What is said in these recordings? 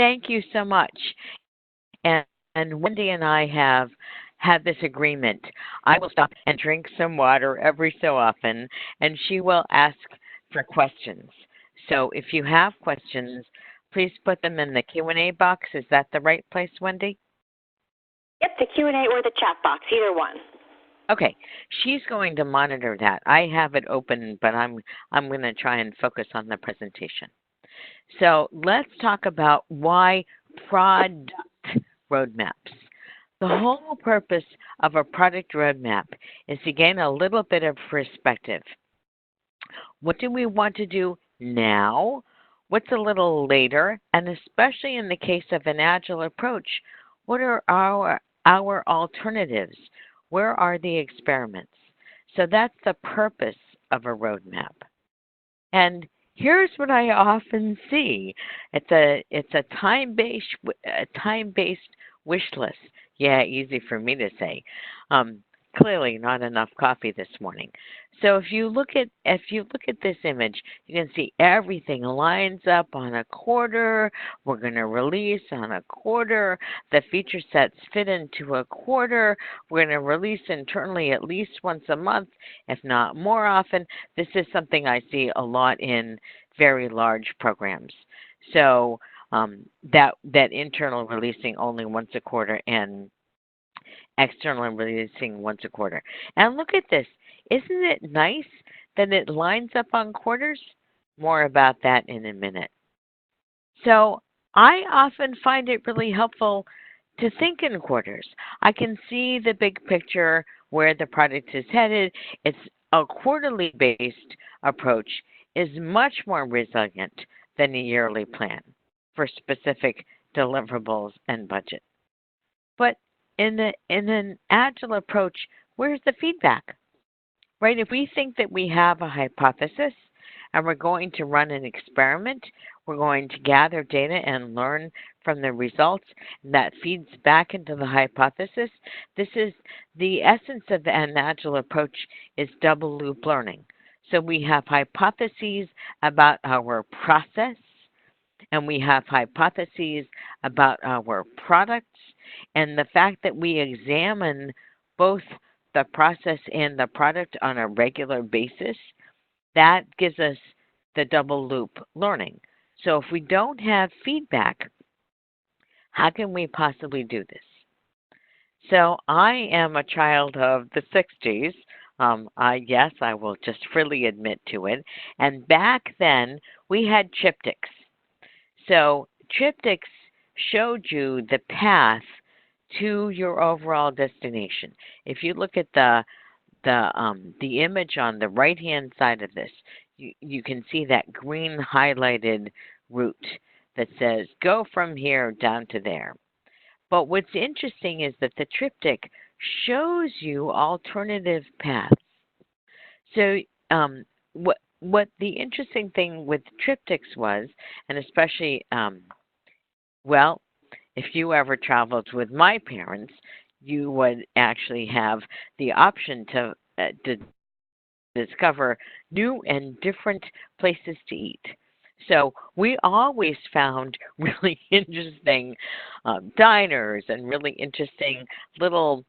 Thank you so much. And Wendy and I have had this agreement. I will stop and drink some water every so often, and she will ask for questions. So if you have questions, please put them in the Q&A box. Is that the right place, Wendy? Yep, the Q&A or the chat box, either one. Okay, she's going to monitor that. I have it open, but I'm going to try and focus on the presentation. So let's talk about why product roadmaps. The whole purpose of a product roadmap is to gain a little bit of perspective. What do we want to do now? What's a little later? And especially in the case of an Agile approach, what are our alternatives? Where are the experiments? So that's the purpose of a roadmap. And here's what I often see. It's a time-based wish list. Yeah, easy for me to say. Clearly not enough coffee this morning. So if you look at this image, you can see everything lines up on a quarter. We're going to release on a quarter. The feature sets fit into a quarter. We're going to release internally at least once a month, if not more often. This is something I see a lot in very large programs. So that internal releasing only once a quarter and external releasing once a quarter. And look at this. Isn't it nice that it lines up on quarters? More about that in a minute. So I often find it really helpful to think in quarters. I can see the big picture where the product is headed. It's a quarterly based approach is much more resilient than a yearly plan for specific deliverables and budget. But in an Agile approach, where's the feedback? Right? If we think that we have a hypothesis and we're going to run an experiment, we're going to gather data and learn from the results, and that feeds back into the hypothesis. This is the essence of an Agile approach is double loop learning. So we have hypotheses about our process, and we have hypotheses about our products, and the fact that we examine both the process and the product on a regular basis, that gives us the double loop learning. So if we don't have feedback, how can we possibly do this? So I am a child of the 60s. Yes, I will just freely admit to it. And back then, we had triptychs. So triptychs showed you the path to your overall destination. If you look at the image on the right-hand side of this, you can see that green highlighted route that says go from here down to there. But what's interesting is that the triptych shows you alternative paths. So what the interesting thing with triptychs was, and especially, well, if you ever traveled with my parents, you would actually have the option to discover new and different places to eat. So we always found really interesting diners and really interesting little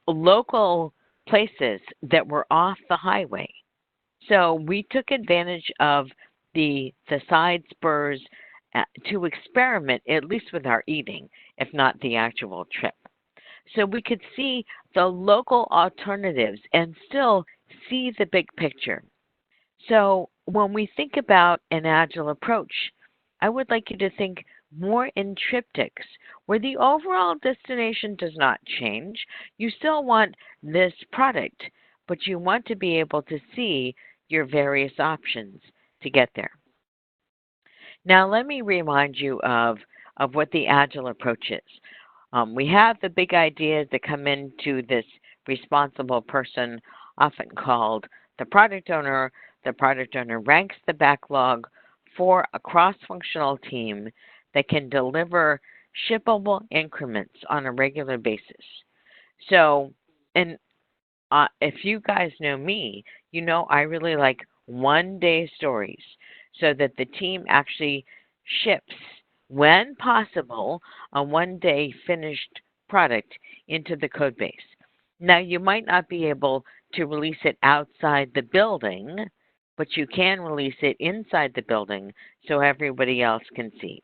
local places that were off the highway. So we took advantage of the side spurs to experiment, at least with our eating, if not the actual trip. So we could see the local alternatives and still see the big picture. So when we think about an Agile approach, I would like you to think more in triptychs, where the overall destination does not change. You still want this product, but you want to be able to see your various options to get there. Now, let me remind you of what the Agile approach is. We have the big ideas that come into this responsible person, often called the product owner. The product owner ranks the backlog for a cross-functional team that can deliver shippable increments on a regular basis. So, and if you guys know me, you know I really like one-day stories so that the team actually ships when possible, a one-day finished product into the code base. Now, you might not be able to release it outside the building, but you can release it inside the building so everybody else can see.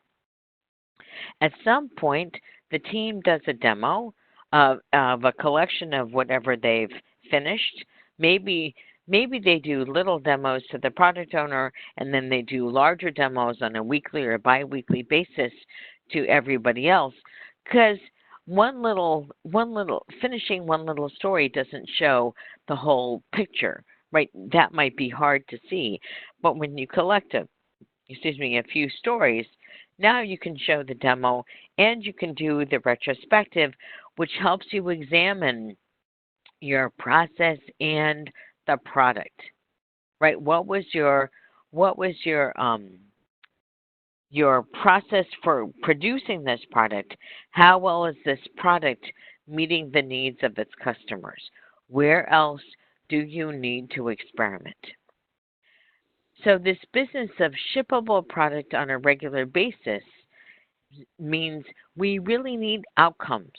At some point, the team does a demo of a collection of whatever they've finished. Maybe they do little demos to the product owner, and then they do larger demos on a weekly or biweekly basis to everybody else. Because finishing one little story doesn't show the whole picture, right? That might be hard to see, but when you collect a few stories, now you can show the demo and you can do the retrospective, which helps you examine your process and the product, right? What was your process for producing this product? How well is this product meeting the needs of its customers? Where else do you need to experiment? So this business of shippable product on a regular basis means we really need outcomes.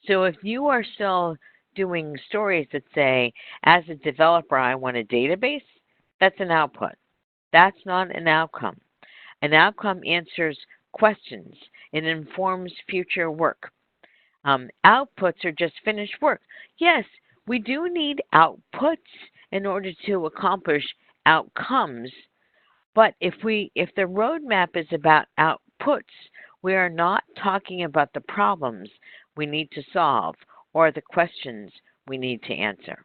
So if you are still doing stories that say, as a developer, I want a database, that's an output. That's not an outcome. An outcome answers questions. It informs future work. Outputs are just finished work. Yes, we do need outputs in order to accomplish outcomes. But if the roadmap is about outputs, we are not talking about the problems we need to solve or the questions we need to answer.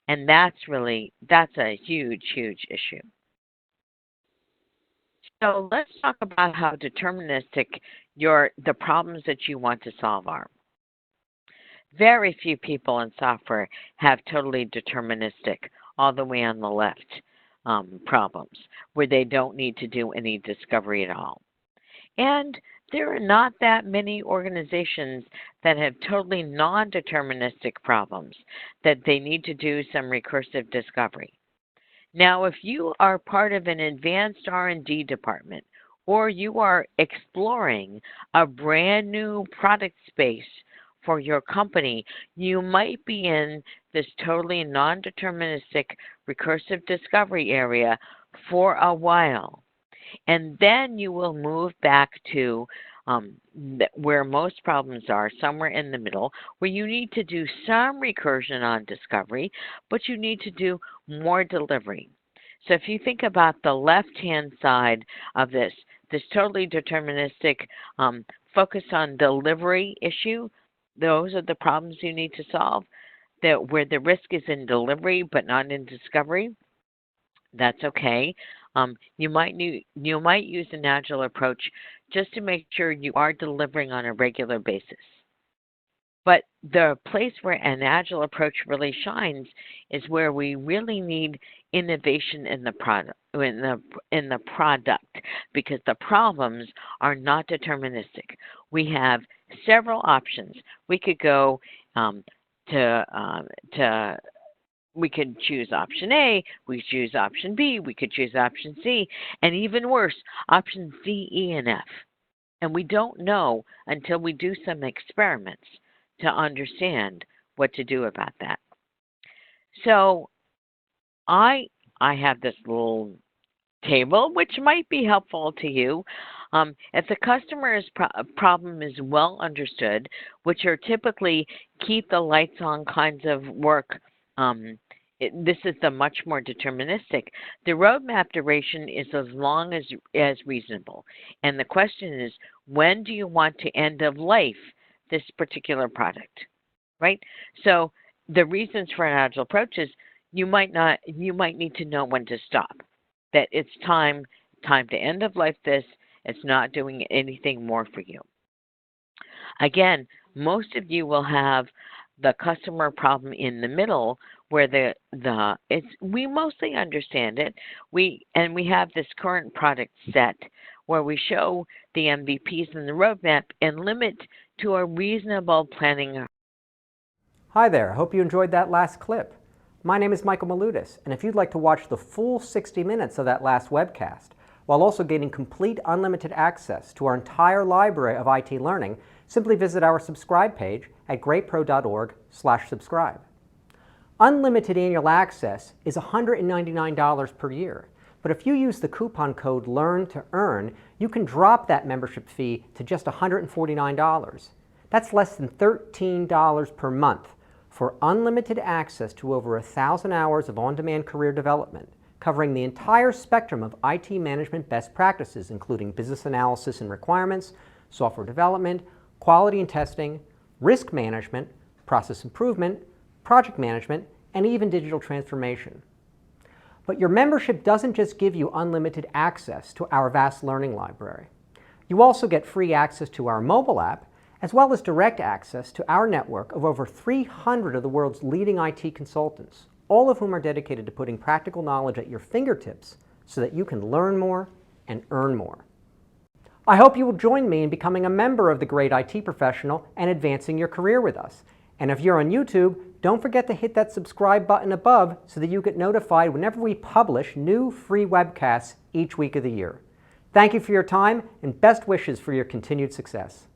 And that's a huge, huge issue. So let's talk about how deterministic the problems that you want to solve are. Very few people in software have totally deterministic, all the way on the left, problems where they don't need to do any discovery at all. And there are not that many organizations that have totally non-deterministic problems that they need to do some recursive discovery. Now, if you are part of an advanced R&D department or you are exploring a brand new product space for your company, you might be in this totally non-deterministic recursive discovery area for a while. And then you will move back to where most problems are, somewhere in the middle, where you need to do some recursion on discovery, but you need to do more delivery. So if you think about the left-hand side of this totally deterministic focus on delivery issue, those are the problems you need to solve, where the risk is in delivery but not in discovery. That's okay. You might use an Agile approach just to make sure you are delivering on a regular basis. But the place where an Agile approach really shines is where we really need innovation in the product, because the problems are not deterministic. We have several options. We could go we could choose option A, we could choose option B, we could choose option C, and even worse, options D, E, and F. And we don't know until we do some experiments to understand what to do about that. So I have this little table which might be helpful to you. If the customer's problem is well understood, which are typically keep the lights on kinds of work, this is the much more deterministic. The roadmap duration is as long as reasonable. And the question is, when do you want to end of life this particular product, right? So the reasons for an Agile approach is you might need to know when to stop, that it's time to end of life this. It's not doing anything more for you. Again, most of you will have the customer problem in the middle, where we mostly understand it. We have this current product set where we show the MVPs in the roadmap and limit to a reasonable planning. Hi there, I hope you enjoyed that last clip. My name is Michael Maludis, and if you'd like to watch the full 60 minutes of that last webcast, while also gaining complete unlimited access to our entire library of IT learning, simply visit our subscribe page at greatpro.org/subscribe. Unlimited annual access is $199 per year, but if you use the coupon code LEARN to earn, you can drop that membership fee to just $149. That's less than $13 per month for unlimited access to over 1,000 hours of on-demand career development, covering the entire spectrum of IT management best practices, including business analysis and requirements, software development, quality and testing, risk management, process improvement, project management, and even digital transformation. But your membership doesn't just give you unlimited access to our vast learning library. You also get free access to our mobile app, as well as direct access to our network of over 300 of the world's leading IT consultants, all of whom are dedicated to putting practical knowledge at your fingertips so that you can learn more and earn more. I hope you will join me in becoming a member of the Great IT Professional and advancing your career with us. And if you're on YouTube, don't forget to hit that subscribe button above so that you get notified whenever we publish new free webcasts each week of the year. Thank you for your time and best wishes for your continued success.